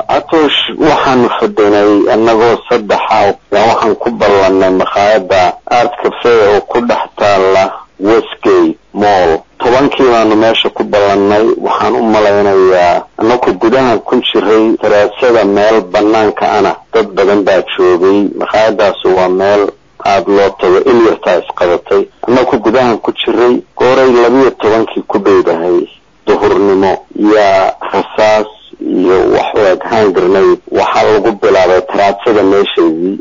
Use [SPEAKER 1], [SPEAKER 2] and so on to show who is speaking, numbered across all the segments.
[SPEAKER 1] عطوش وحن فديني أنه صدحا وحن كبرنا مخايبة أرد كفاية وكل حتى الله Westgate مول طبعا كيوانو ماشا كبرنا وحن أمالينا أنه كبدانا كنت شري ثلاثة ميل بنانك أنا تبدأ باتشوبي مخايبة سوى ميل aadlooto iliyartaas qabatay annagu gudahan ku jiray gooray 12 ku dheedahay duhurnimo ya rasaas iyo wax weeg hangarnay waxa lagu bilaabay taraasada meeshii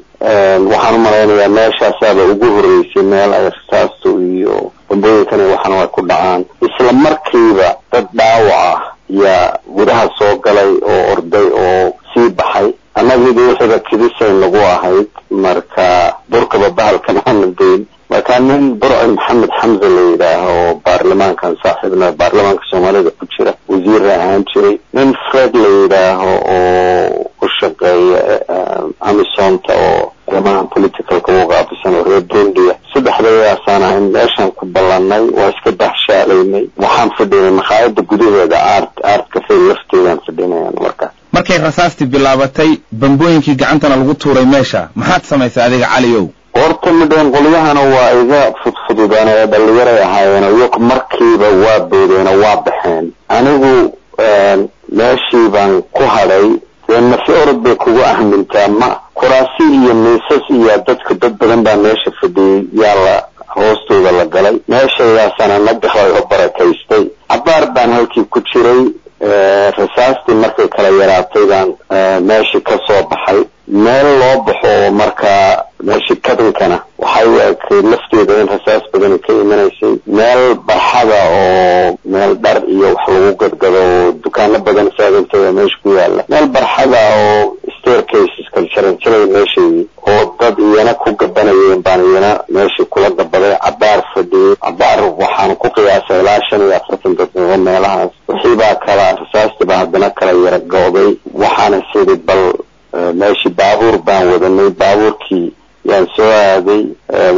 [SPEAKER 1] waxaan maraynayaa meeshaasaba ugu horeysay meel ay rasaasto iyo bambooyinkana waxaan way ku dhacaan isla markiiba dad dhaawac ya gudaha soo galay oo orday oo sii baxay annagu waxba kidisay lagu ahayd marka burkaba bahalkan xamdeen وكان برع محمد حمزة اللي هو برلمان كان صاحبنا برلمان كسومالي ده كتيرة وزير هانشري من فريد اللي هو وشقي عمي صامتا وكمان political كوغا بسنة ريدون دي سبح لي أصانا عند إيشان كبالاناي واسكدح شاليني وحان فديني مخايد قدوه ده آرت كفي لفتيان فديني يعني مركا
[SPEAKER 2] markay rasaasti bilaabatay bambooyinkii gacantana lagu tuuray meesha maxaad samaysay adiga caliyow
[SPEAKER 1] horta mideen qolyahana waa iga fudfududaanay dhalinyaro ahaayeen iyo markiiba waa beedeen waa baxeen anigu meeshii baan ku haday in fiirad bay kugu ahmintaa ma kuraasi iyo miisas iyo dadka dad badan baa meesha fadhiyay yalla hoostooda la galay meesha yaasana nagaxay oo barakaystay abaar baan halkii ku jiray rasaasti markay kala yaraatay baan meeshii ka soo baxay meel loo baxo marka meeshii kadinkana waxay waagtay lafteeda in rasaas badan ka imanaysay meel barxada oo meel dhar iyo wax lagu gadgado dukaano badan saadintay meesha ku yaala meel barxada oo staircases kala jaran meeshii oo dad iyana ku gabanayeen baan iyana meeshii kula gabaday cabaar fadhiyay cabaar waxaan ku qiyaasay ilaa 45 daqiiqo meelahaas wixii baa kala rasaasti baa haddana kala yara gooday waxaana sidii bal ماشي بابور بان ودني بابوركي يعني سوادي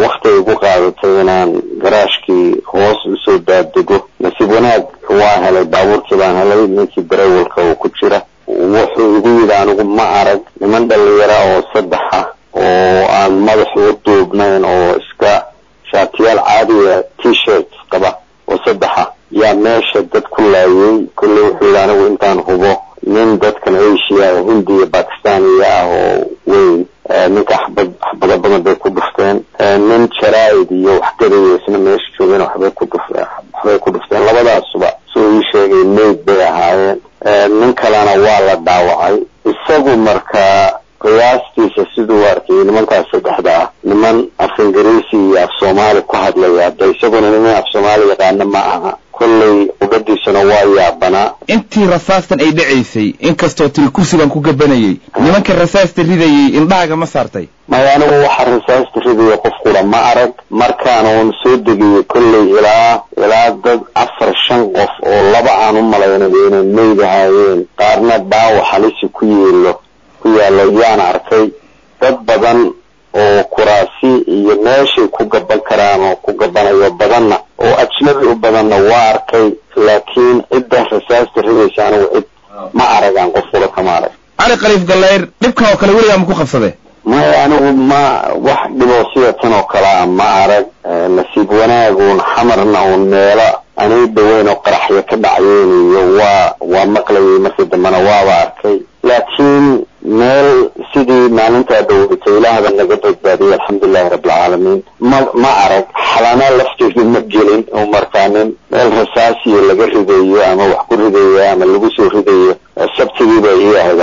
[SPEAKER 1] وقت يبقى قاعدتي إنان قراشكي هوس وسو دادقو نسيبوناك واهلا بابوركي بان هلا نيكي دريولك وكتشرة ووحو يقول إذا ما عرق لمن اللي يراه صدحة وعن مدح وطوبنين وإسكا شاتيال عادية تيشيرت قبا وصدحة يا ماشي داد كل وحيدان وإنتان هبو من dadkan Asia Hindiya Pakistaniya oo weyn ninka xabad badan bay ku dhufteen nin jaraa'id iyo wax gareeyay meesha joogeen waxbay ku dhufteen labadaasba soo sheegay meed bay ahaayeen nin kalena waa la dhaawacay isagu marka qiyaastiisa sidoo arkay nimankaas saddexda niman af Ingiriisi iyo af Soomaali ku hadlaya isaguna niman af Soomaali yaqaan ma aha كل وقديسنا وايا بنا
[SPEAKER 2] انتي رصاصتن اي دعيسي انكستو تل كرسيبان كو غبنايي نيمانك رصاصت ريدايي انداغا ما سارتay
[SPEAKER 1] ما يعني waxa rasaasta riday qofkula ma arag markaan oo soo degay kulli ilaa dad 4-5 qof oo laba aan u malaynay inay meedahaayeen qaarna baaw xalisi ku yaalo yaan arkay dad badan oo kuraasi iyo meeshay ku gaban karaan oo ku gabanayo badanna oo ajnabi u badanna waa arkay laakiin cidda rasaasta ridaysana wad ma aragaan qofkula kama arag
[SPEAKER 2] ali khaliif galleer dibka oo kale weliga ma ku qabsaday
[SPEAKER 1] ma anigu ma wax dhiboosiyatan oo kala ma arag nasiib wanaagun xamarna oo meela anay dhaweyn oo qaraxyo ka dhacayeen iyo waa maqlayay markii dambana waa arkay laakiin meel sidii maalinta dawladda ilaahay naga badbaadiyay alxamdulillaah rabbil caalamiin ma arag xalana lafteedu ma gelin oo markaanin meel rasaasi laga ridayo ama wax ku ridayo ama lagu soo ridayo sabtidii bay ahayd